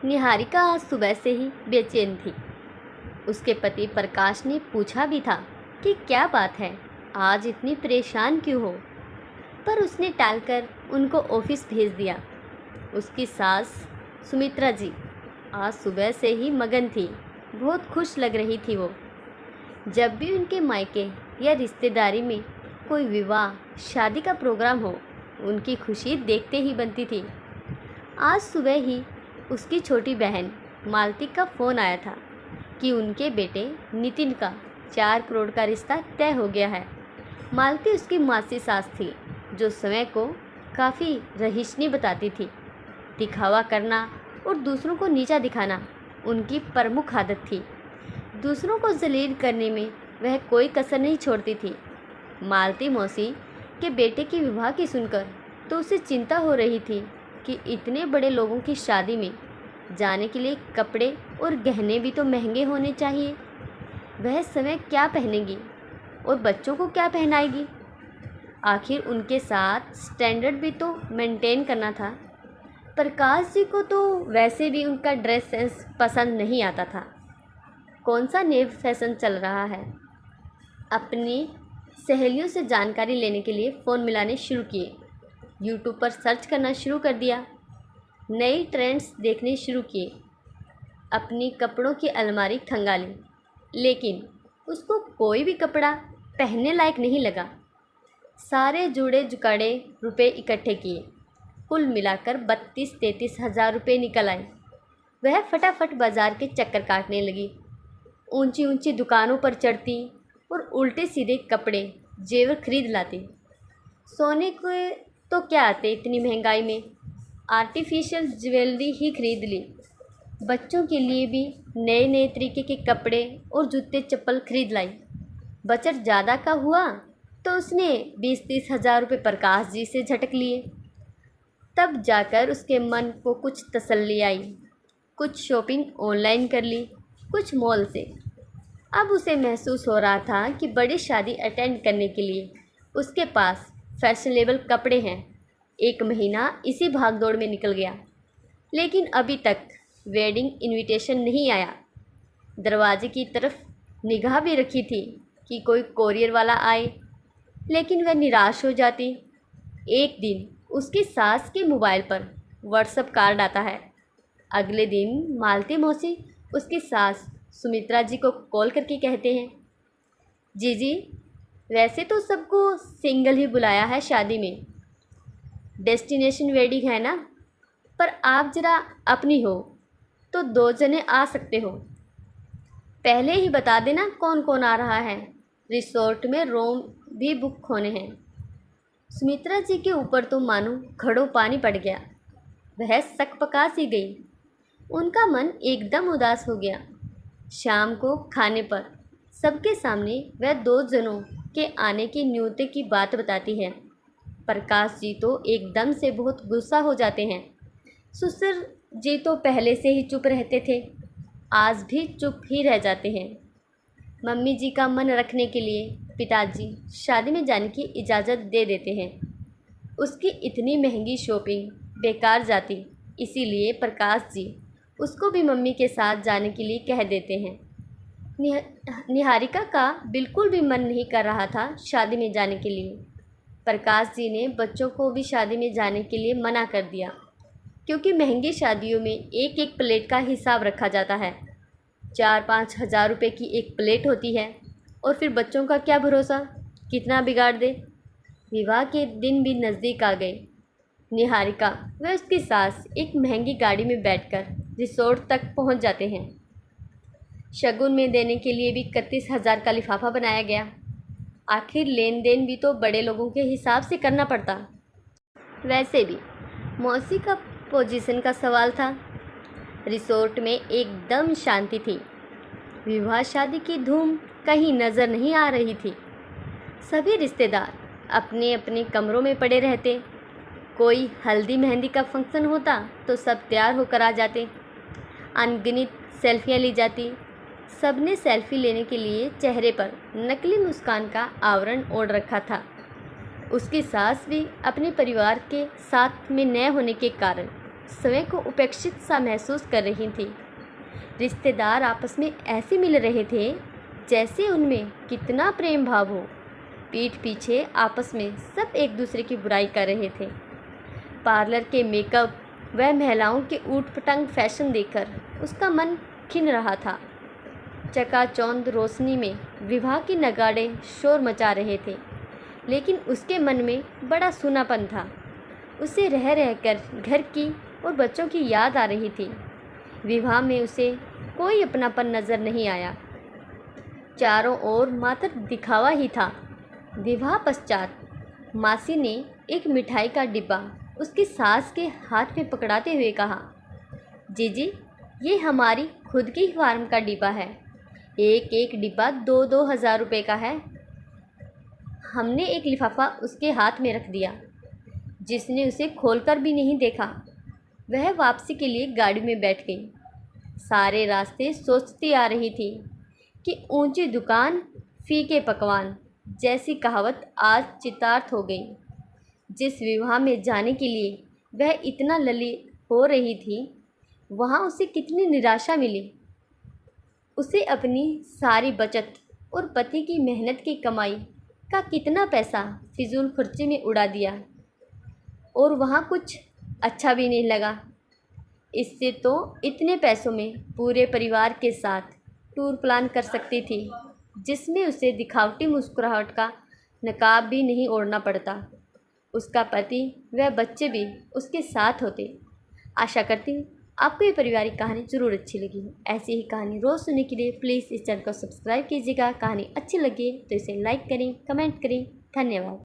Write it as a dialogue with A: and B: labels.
A: निहारिका आज सुबह से ही बेचैन थी। उसके पति प्रकाश ने पूछा भी था कि क्या बात है, आज इतनी परेशान क्यों हो, पर उसने टालकर उनको ऑफिस भेज दिया। उसकी सास सुमित्रा जी आज सुबह से ही मगन थी, बहुत खुश लग रही थी वो। जब भी उनके मायके या रिश्तेदारी में कोई विवाह शादी का प्रोग्राम हो, उनकी खुशी देखते ही बनती थी। आज सुबह ही उसकी छोटी बहन मालती का फ़ोन आया था कि उनके बेटे नितिन का 4 करोड़ का रिश्ता तय हो गया है। मालती उसकी मासी सास थी, जो समय को काफ़ी रहीसनी बताती थी। दिखावा करना और दूसरों को नीचा दिखाना उनकी प्रमुख आदत थी। दूसरों को जलील करने में वह कोई कसर नहीं छोड़ती थी। मालती मौसी के बेटे की विवाह की सुनकर तो उसे चिंता हो रही थी कि इतने बड़े लोगों की शादी में जाने के लिए कपड़े और गहने भी तो महंगे होने चाहिए। वह समय क्या पहनेगी और बच्चों को क्या पहनाएगी? आखिर उनके साथ स्टैंडर्ड भी तो मेंटेन करना था। प्रकाश जी को तो वैसे भी उनका ड्रेस सेंस पसंद नहीं आता था। कौन सा नया फैशन चल रहा है? अपनी सहेलियों से जानकारी लेने के लिए फ़ोन मिलाने शुरू किए। यूट्यूब पर सर्च करना शुरू कर दिया। नई ट्रेंड्स देखने शुरू किए। अपनी कपड़ों की अलमारी खंगाली, लेकिन उसको कोई भी कपड़ा पहनने लायक नहीं लगा। सारे जुड़े जुगाड़े रुपए इकट्ठे किए। कुल मिलाकर 32-33 हज़ार रुपये निकल आए। वह फटाफट बाज़ार के चक्कर काटने लगी। ऊंची ऊंची दुकानों पर चढ़ती और उल्टे सीधे कपड़े जेवर खरीद लाती। सोने के तो क्या आते इतनी महंगाई में, आर्टिफिशियल ज्वेलरी ही खरीद ली। बच्चों के लिए भी नए नए तरीके के कपड़े और जूते चप्पल खरीद लाई। बजट ज़्यादा का हुआ तो उसने 20-30 हज़ार रुपये प्रकाश जी से झटक लिए। तब जाकर उसके मन को कुछ तसल्ली आई। कुछ शॉपिंग ऑनलाइन कर ली, कुछ मॉल से। अब उसे महसूस हो रहा था कि बड़ी शादी अटेंड करने के लिए उसके पास फैशनेबल कपड़े हैं। 1 महीना इसी भागदौड़ में निकल गया, लेकिन अभी तक वेडिंग इनविटेशन नहीं आया। दरवाजे की तरफ निगाह भी रखी थी कि कोई कोरियर वाला आए, लेकिन वह निराश हो जाती। एक दिन उसकी सास के मोबाइल पर व्हाट्सएप कार्ड आता है। अगले दिन मालती मौसी उसकी सास सुमित्रा जी को कॉल करके कहते हैं, जी वैसे तो सबको सिंगल ही बुलाया है शादी में, डेस्टिनेशन वेडिंग है ना, पर आप ज़रा अपनी हो तो 2 जने आ सकते हो। पहले ही बता देना कौन कौन आ रहा है, रिसोर्ट में रूम भी बुक होने हैं। सुमित्रा जी के ऊपर तो मानो घड़ों पानी पड़ गया। वह सकपका सी गई। उनका मन एकदम उदास हो गया। शाम को खाने पर सबके सामने वह 2 जनों के आने की न्योते की बात बताती है। प्रकाश जी तो एकदम से बहुत गुस्सा हो जाते हैं। ससुर जी तो पहले से ही चुप रहते थे, आज भी चुप ही रह जाते हैं। मम्मी जी का मन रखने के लिए पिताजी शादी में जाने की इजाज़त दे देते हैं। उसकी इतनी महंगी शॉपिंग बेकार जाती, इसीलिए प्रकाश जी उसको भी मम्मी के साथ जाने के लिए कह देते हैं। निहारिका का बिल्कुल भी मन नहीं कर रहा था शादी में जाने के लिए। प्रकाश जी ने बच्चों को भी शादी में जाने के लिए मना कर दिया, क्योंकि महंगी शादियों में एक एक प्लेट का हिसाब रखा जाता है। 4-5 हज़ार रुपये की एक प्लेट होती है, और फिर बच्चों का क्या भरोसा, कितना बिगाड़ दे। विवाह के दिन भी नज़दीक आ गए। निहारिका व उसकी सास एक महंगी गाड़ी में बैठकर रिसोर्ट तक पहुंच जाते हैं। शगुन में देने के लिए भी 31 हज़ार का लिफाफा बनाया गया। आखिर लेन देन भी तो बड़े लोगों के हिसाब से करना पड़ता। वैसे भी मौसी का पोजीशन का सवाल था। रिसोर्ट में एकदम शांति थी। विवाह शादी की धूम कहीं नज़र नहीं आ रही थी। सभी रिश्तेदार अपने अपने कमरों में पड़े रहते। कोई हल्दी मेहंदी का फंक्शन होता तो सब तैयार होकर आ जाते। अनगिनत सेल्फियाँ ली जाती। सबने सेल्फी लेने के लिए चेहरे पर नकली मुस्कान का आवरण ओढ़ रखा था। उसकी सास भी अपने परिवार के साथ में न होने के कारण स्वयं को उपेक्षित सा महसूस कर रही थी। रिश्तेदार आपस में ऐसे मिल रहे थे जैसे उनमें कितना प्रेम भाव हो। पीठ पीछे आपस में सब एक दूसरे की बुराई कर रहे थे। पार्लर के मेकअप व महिलाओं के ऊट-पटांग फैशन देखकर उसका मन खिन रहा था। चकाचौंध रोशनी में विवाह के नगाड़े शोर मचा रहे थे, लेकिन उसके मन में बड़ा सूनापन था। उसे रह रहकर घर की और बच्चों की याद आ रही थी। विवाह में उसे कोई अपनापन नज़र नहीं आया। चारों ओर मात्र दिखावा ही था। विवाह पश्चात मासी ने एक मिठाई का डिब्बा उसकी सास के हाथ में पकड़ाते हुए कहा, जीजी, ये हमारी खुद की फार्म का डिब्बा है। एक एक डिब्बा 2-2 हज़ार रुपये का है। हमने एक लिफाफा उसके हाथ में रख दिया, जिसने उसे खोलकर भी नहीं देखा। वह वापसी के लिए गाड़ी में बैठ गई। सारे रास्ते सोचती आ रही थी कि ऊंची दुकान फीके पकवान जैसी कहावत आज चितार्थ हो गई। जिस विवाह में जाने के लिए वह इतना ललित हो रही थी, वहाँ उसे कितनी निराशा मिली। उसे अपनी सारी बचत और पति की मेहनत की कमाई का कितना पैसा फिजूल खर्चे में उड़ा दिया, और वहाँ कुछ अच्छा भी नहीं लगा। इससे तो इतने पैसों में पूरे परिवार के साथ टूर प्लान कर सकती थी, जिसमें उसे दिखावटी मुस्कुराहट का नकाब भी नहीं ओढ़ना पड़ता। उसका पति व बच्चे भी उसके साथ होते। आशा करती हूँ आपको ये पारिवारिक कहानी ज़रूर अच्छी लगी हो। ऐसी ही कहानी रोज़ सुनने के लिए प्लीज़ इस चैनल को सब्सक्राइब कीजिएगा। कहानी अच्छी लगी तो इसे लाइक करें, कमेंट करें। धन्यवाद।